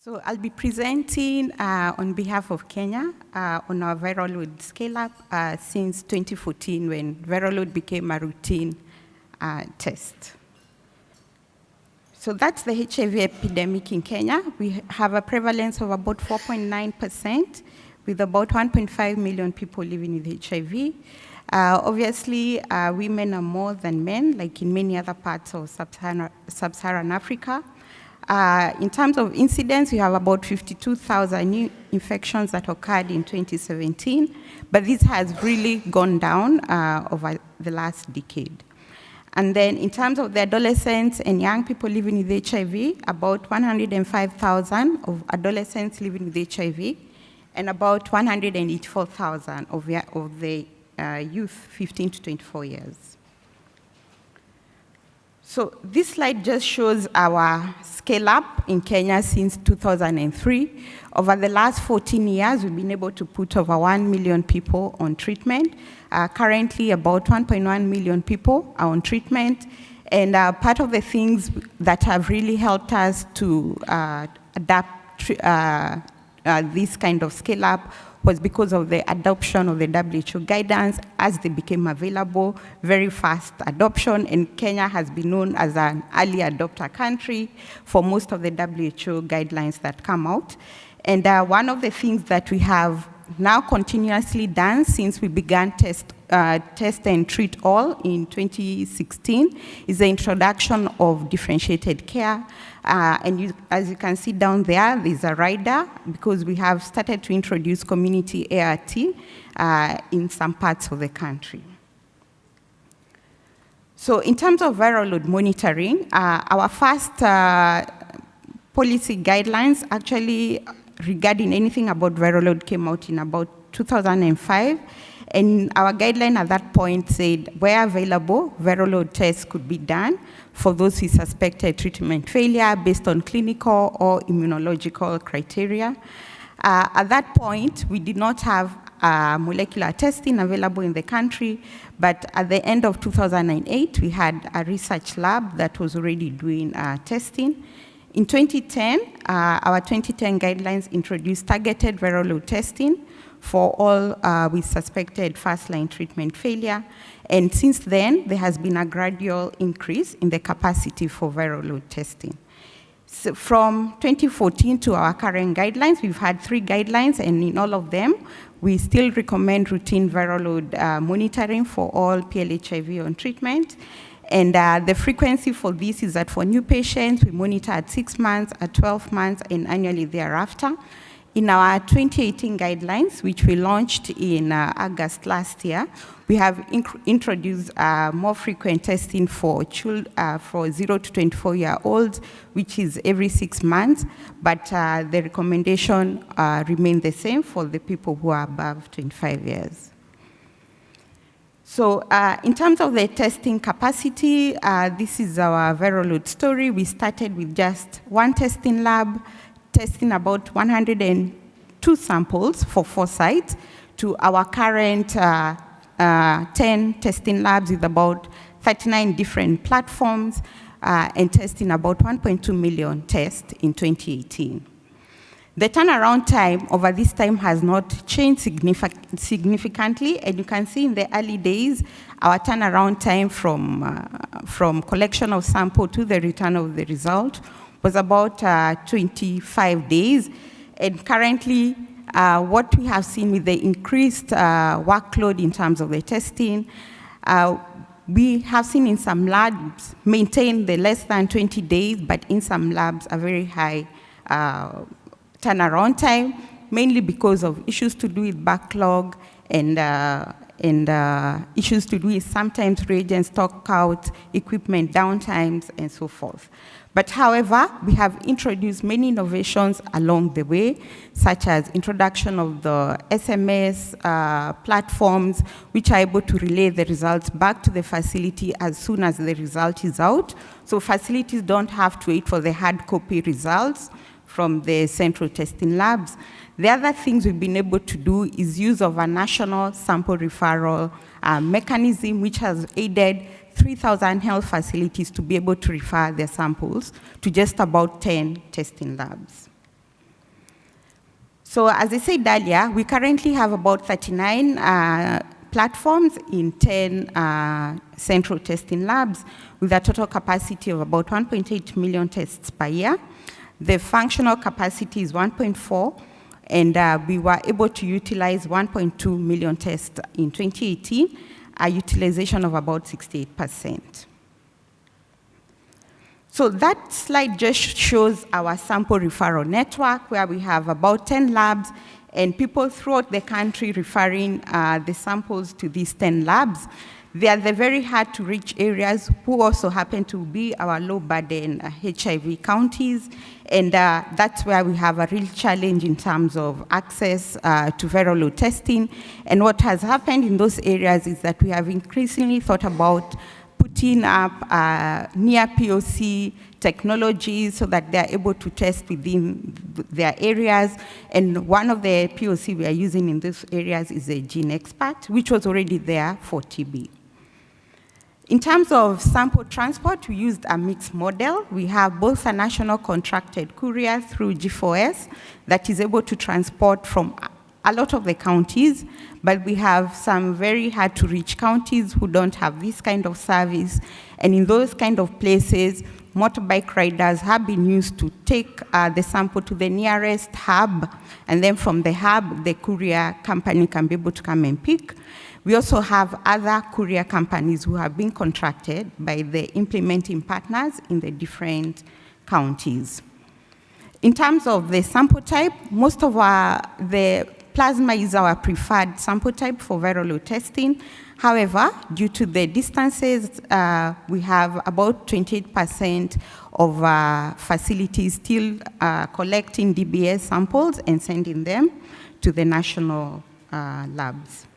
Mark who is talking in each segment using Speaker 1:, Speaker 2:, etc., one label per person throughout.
Speaker 1: So I'll be presenting on behalf of Kenya on our viral load scale-up since 2014 when viral load became a routine test. So that's the HIV epidemic in Kenya. We have a prevalence of about 4.9% with about 1.5 million people living with HIV. Obviously, women are more than men, like in many other parts of sub-Saharan Africa. In terms of incidence, we have about 52,000 new infections that occurred in 2017, but this has really gone down over the last decade. And then in terms of the adolescents and young people living with HIV, about 105,000 of adolescents living with HIV, and about 184,000 of the youth 15 to 24 years. So this slide just shows our scale-up in Kenya since 2003. Over the last 14 years, we've been able to put over 1 million people on treatment. Currently, about 1.1 million people are on treatment. And part of the things that have really helped us to adapt this kind of scale-up was because of the adoption of the WHO guidance as they became available, very fast adoption, and Kenya has been known as an early adopter country for most of the WHO guidelines that come out. And one of the things that we have now continuously done since we began test and treat all in 2016 is the introduction of differentiated care. And as you can see down there, there's a rider because we have started to introduce community ART in some parts of the country. So in terms of viral load monitoring, our first policy guidelines actually regarding anything about viral load came out in about 2005. And our guideline at that point said, where available, viral load tests could be done for those who suspected treatment failure based on clinical or immunological criteria. At that point, we did not have molecular testing available in the country, but at the end of 2008, we had a research lab that was already doing testing. In 2010, our 2010 guidelines introduced targeted viral load testing for all with suspected first-line treatment failure. And since then, there has been a gradual increase in the capacity for viral load testing. So from 2014 to our current guidelines, we've had 3 guidelines, and in all of them, we still recommend routine viral load monitoring for all PLHIV on treatment. And the frequency for this is that for new patients, we monitor at 6 months, at 12 months, and annually thereafter. In our 2018 guidelines, which we launched in August last year, we have introduced more frequent testing for 0 to 24-year-olds, which is every 6 months, but the recommendation remains the same for the people who are above 25 years. So in terms of the testing capacity, this is our viral load story. We started with just 1 testing lab, testing about 102 samples for 4 sites to our current 10 testing labs with about 39 different platforms and testing about 1.2 million tests in 2018. The turnaround time over this time has not changed significantly, and you can see in the early days, our turnaround time from collection of sample to the return of the result was about 25 days. And currently, what we have seen with the increased workload in terms of the testing, we have seen in some labs maintain the less than 20 days, but in some labs a very high turnaround time, mainly because of issues to do with backlog and issues to do with sometimes reagent stock out, equipment downtimes, and so forth. But however, we have introduced many innovations along the way, such as introduction of the SMS platforms, which are able to relay the results back to the facility as soon as the result is out. So facilities don't have to wait for the hard copy results from the central testing labs. The other things we've been able to do is use of a national sample referral mechanism, which has aided 3,000 health facilities to be able to refer their samples to just about 10 testing labs. So as I said earlier, we currently have about 39 platforms in 10 central testing labs with a total capacity of about 1.8 million tests per year. The functional capacity is 1.4, and we were able to utilize 1.2 million tests in 2018, a utilization of about 68%. So that slide just shows our sample referral network, where we have about 10 labs and people throughout the country referring the samples to these 10 labs. They are the very hard-to-reach areas who also happen to be our low-burden HIV counties, and that's where we have a real challenge in terms of access to viral load testing. And what has happened in those areas is that we have increasingly thought about putting up near POC technologies so that they are able to test within their areas. And one of the POC we are using in these areas is a Gene Expert, which was already there for TB. In terms of sample transport, we used a mixed model. We have both a national contracted courier through G4S that is able to transport from a lot of the counties, but we have some very hard to reach counties who don't have this kind of service. And in those kind of places, motorbike riders have been used to take the sample to the nearest hub, and then from the hub, the courier company can be able to come and pick. We also have other courier companies who have been contracted by the implementing partners in the different counties. In terms of the sample type, most of the plasma is our preferred sample type for viral load testing. However, due to the distances, we have about 28% of facilities still collecting DBS samples and sending them to the national labs.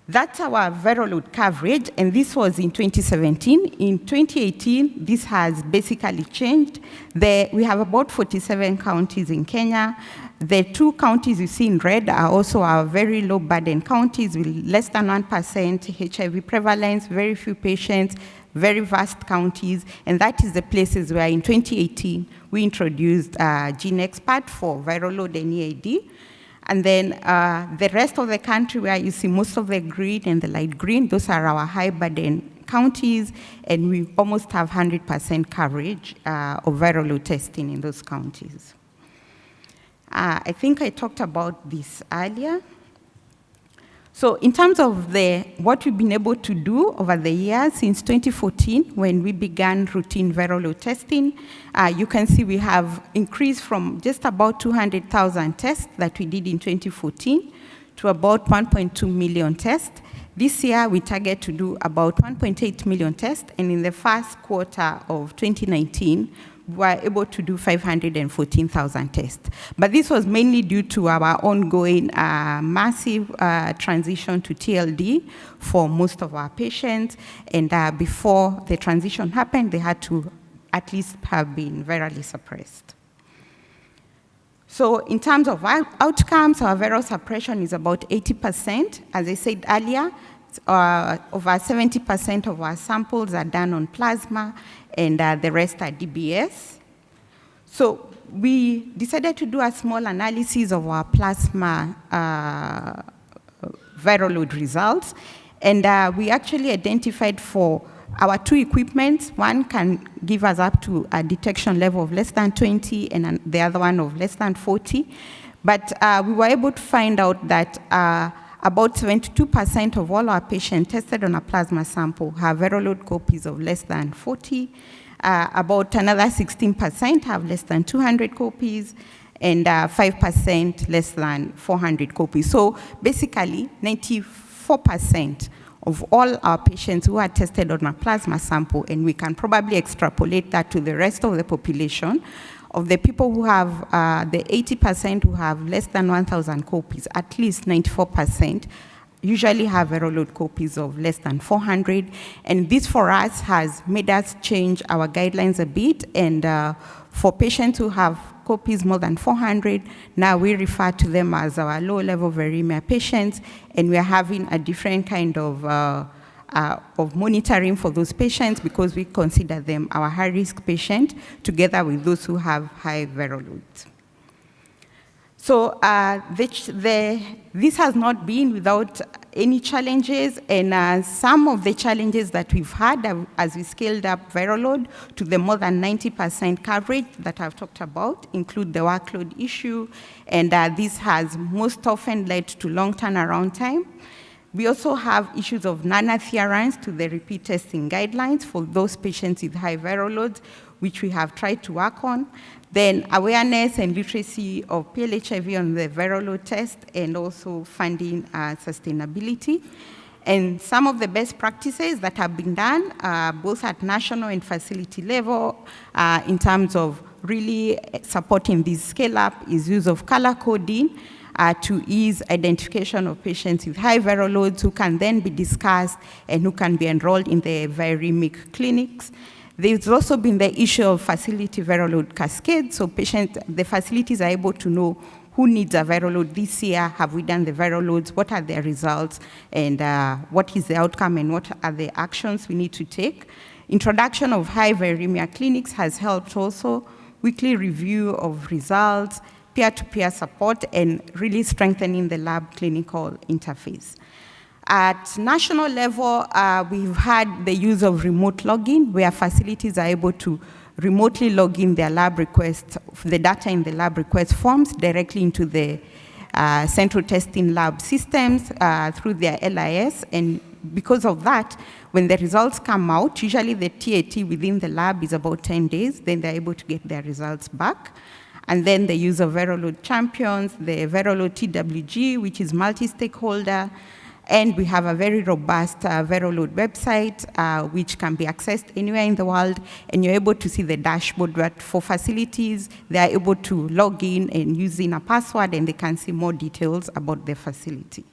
Speaker 1: That's our viral load coverage, and this was in 2017. In 2018, this has basically changed. We have about 47 counties in Kenya. The 2 counties you see in red are also our very low burden counties with less than 1% HIV prevalence, very few patients, very vast counties, and that is the places where in 2018 we introduced Gene Expert for viral load and EAD. And then the rest of the country, where you see most of the green and the light green, those are our high burden counties, and we almost have 100% coverage of viral load testing in those counties. I think I talked about this earlier. So in terms of what we've been able to do over the years since 2014, when we began routine viral load testing, you can see we have increased from just about 200,000 tests that we did in 2014 to about 1.2 million tests. This year, we target to do about 1.8 million tests, and in the first quarter of 2019, we were able to do 514,000 tests. But this was mainly due to our ongoing massive transition to TLD for most of our patients. And before the transition happened, they had to at least have been virally suppressed. So in terms of outcomes, our viral suppression is about 80%. As I said earlier, over 70% of our samples are done on plasma, and the rest are DBS. So we decided to do a small analysis of our plasma viral load results, and we actually identified for our 2 equipments. One can give us up to a detection level of less than 20, and the other one of less than 40. But we were able to find out that about 72% of all our patients tested on a plasma sample have viral load copies of less than 40. About another 16% have less than 200 copies, and 5% less than 400 copies. So basically, 94% of all our patients who are tested on a plasma sample, and we can probably extrapolate that to the rest of the population, of the people who have, the 80% who have less than 1,000 copies, at least 94% usually have viral load copies of less than 400. And this for us has made us change our guidelines a bit. And for patients who have copies more than 400, now we refer to them as our low-level viremia patients, and we are having a different kind of monitoring for those patients because we consider them our high-risk patient together with those who have high viral loads. So this has not been without any challenges, and some of the challenges that we've had as we scaled up viral load to the more than 90% coverage that I've talked about include the workload issue, and this has most often led to long turnaround time. We also have issues of non-adherence to the repeat testing guidelines for those patients with high viral loads, which we have tried to work on. Then awareness and literacy of PLHIV on the viral load test, and also funding sustainability. And some of the best practices that have been done, both at national and facility level, in terms of really supporting this scale-up, is use of color coding to ease identification of patients with high viral loads who can then be discussed and who can be enrolled in the viremic clinics. There's also been the issue of facility viral load cascade, so the facilities are able to know who needs a viral load this year, have we done the viral loads, what are their results, and what is the outcome, and what are the actions we need to take. Introduction of high viremia clinics has helped also, weekly review of results, peer-to-peer support, and really strengthening the lab clinical interface. At national level, we've had the use of remote login, where facilities are able to remotely log in their lab requests, the data in the lab request forms directly into the central testing lab systems through their LIS. And because of that, when the results come out, usually the TAT within the lab is about 10 days, then they're able to get their results back. And then the use of viral load champions, the viral load TWG, which is multi-stakeholder. And we have a very robust viral load website, which can be accessed anywhere in the world, and you're able to see the dashboard. But for facilities, they're able to log in and using a password, and they can see more details about their facility.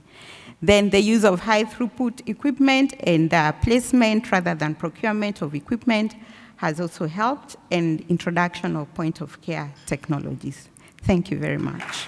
Speaker 1: Then the use of high throughput equipment and placement rather than procurement of equipment has also helped, and introduction of point of care technologies. Thank you very much.